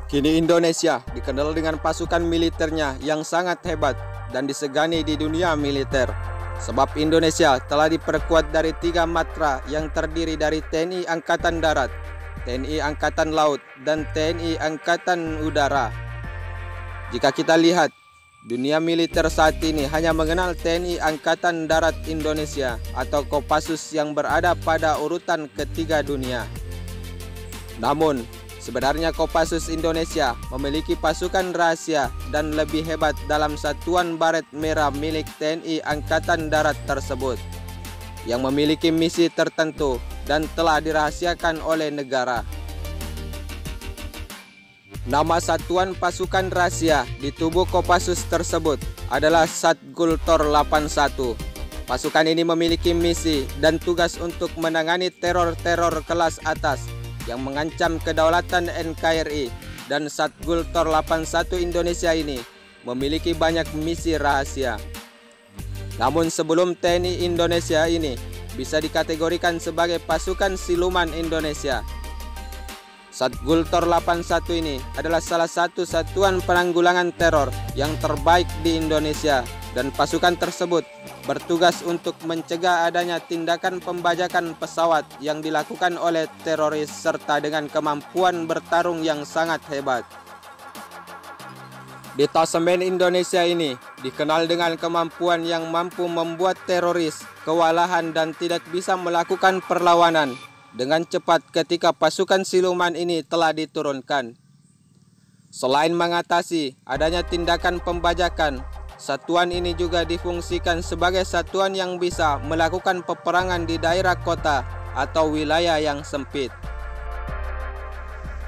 Kini Indonesia dikenal dengan pasukan militernya yang sangat hebat dan disegani di dunia militer. Sebab Indonesia telah diperkuat dari 3 matra yang terdiri dari TNI Angkatan Darat, TNI Angkatan Laut, dan TNI Angkatan Udara. Jika kita lihat, dunia militer saat ini hanya mengenal TNI Angkatan Darat Indonesia atau Kopassus yang berada pada urutan ketiga dunia. Namun, sebenarnya Kopassus Indonesia memiliki pasukan rahasia dan lebih hebat dalam Satuan Baret Merah milik TNI Angkatan Darat tersebut, yang memiliki misi tertentu dan telah dirahasiakan oleh negara. Nama satuan pasukan rahasia di tubuh Kopassus tersebut adalah Satgultor 81. Pasukan ini memiliki misi dan tugas untuk menangani teror-teror kelas atas yang mengancam kedaulatan NKRI, dan Satgultor 81 Indonesia ini memiliki banyak misi rahasia. Namun sebelum TNI Indonesia ini bisa dikategorikan sebagai pasukan siluman Indonesia, Satgultor 81 ini adalah salah satu satuan penanggulangan teror yang terbaik di Indonesia, dan pasukan tersebut bertugas untuk mencegah adanya tindakan pembajakan pesawat yang dilakukan oleh teroris serta dengan kemampuan bertarung yang sangat hebat. Detasemen Indonesia ini dikenal dengan kemampuan yang mampu membuat teroris kewalahan dan tidak bisa melakukan perlawanan dengan cepat ketika pasukan siluman ini telah diturunkan. Selain mengatasi adanya tindakan pembajakan, satuan ini juga difungsikan sebagai satuan yang bisa melakukan peperangan di daerah kota atau wilayah yang sempit.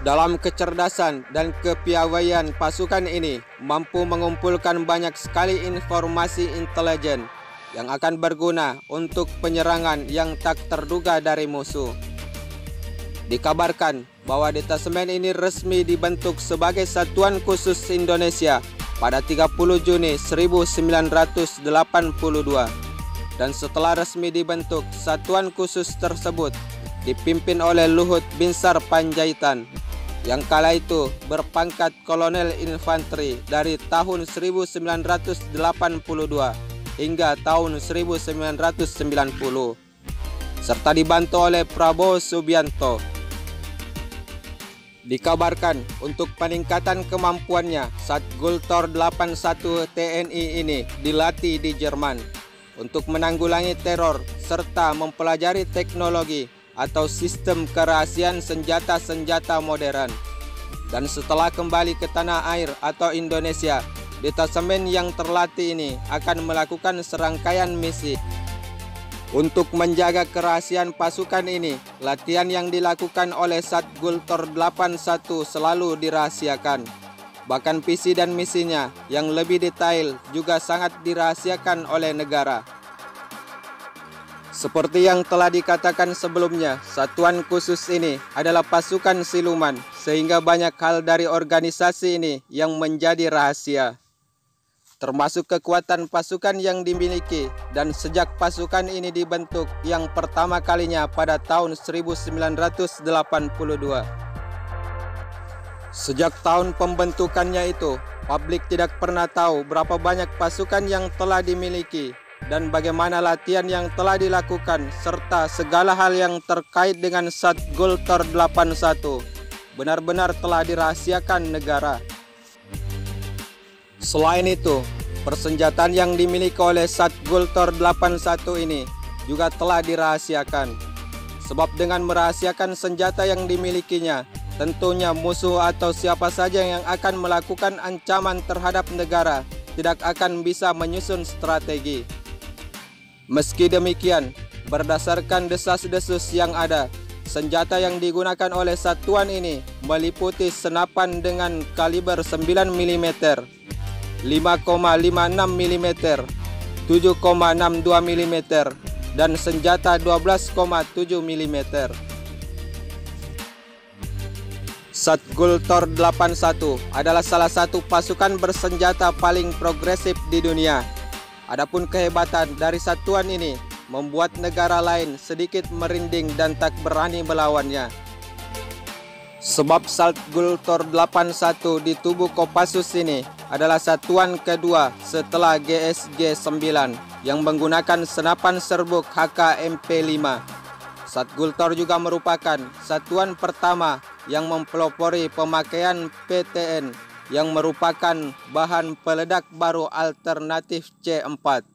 Dalam kecerdasan dan kepiawaian, pasukan ini mampu mengumpulkan banyak sekali informasi intelijen yang akan berguna untuk penyerangan yang tak terduga dari musuh. Dikabarkan bahwa detasemen ini resmi dibentuk sebagai Satuan Khusus Indonesia pada 30 Juni 1982. Dan setelah resmi dibentuk, Satuan Khusus tersebut dipimpin oleh Luhut Binsar Panjaitan, yang kala itu berpangkat Kolonel Infanteri dari tahun 1982 hingga tahun 1990, serta dibantu oleh Prabowo Subianto. Dikabarkan untuk peningkatan kemampuannya, Satgultor 81 TNI ini dilatih di Jerman untuk menanggulangi teror serta mempelajari teknologi atau sistem kerahasiaan senjata-senjata modern. Dan setelah kembali ke tanah air atau Indonesia, detasemen yang terlatih ini akan melakukan serangkaian misi. Untuk menjaga kerahasiaan pasukan ini, latihan yang dilakukan oleh Satgultor 81 selalu dirahasiakan. Bahkan visi dan misinya yang lebih detail juga sangat dirahasiakan oleh negara. Seperti yang telah dikatakan sebelumnya, satuan khusus ini adalah pasukan siluman, sehingga banyak hal dari organisasi ini yang menjadi rahasia, termasuk kekuatan pasukan yang dimiliki. Dan sejak pasukan ini dibentuk yang pertama kalinya pada tahun 1982. Sejak tahun pembentukannya itu, publik tidak pernah tahu berapa banyak pasukan yang telah dimiliki dan bagaimana latihan yang telah dilakukan, serta segala hal yang terkait dengan Satgultor 81 benar-benar telah dirahasiakan negara. Selain itu, persenjataan yang dimiliki oleh Satgultor 81 ini juga telah dirahasiakan. Sebab dengan merahasiakan senjata yang dimilikinya, tentunya musuh atau siapa saja yang akan melakukan ancaman terhadap negara tidak akan bisa menyusun strategi. Meski demikian, berdasarkan desas-desus yang ada, senjata yang digunakan oleh satuan ini meliputi senapan dengan kaliber 9 mm, 5,56 mm, 7,62 mm, dan senjata 12,7 mm. Satgultor 81 adalah salah satu pasukan bersenjata paling progresif di dunia. Adapun kehebatan dari satuan ini membuat negara lain sedikit merinding dan tak berani melawannya. Sebab Satgultor 81 di tubuh Kopassus ini adalah satuan kedua setelah GSG 9 yang menggunakan senapan serbuk HKMP5. Satgultor juga merupakan satuan pertama yang mempelopori pemakaian PTN yang merupakan bahan peledak baru alternatif C4.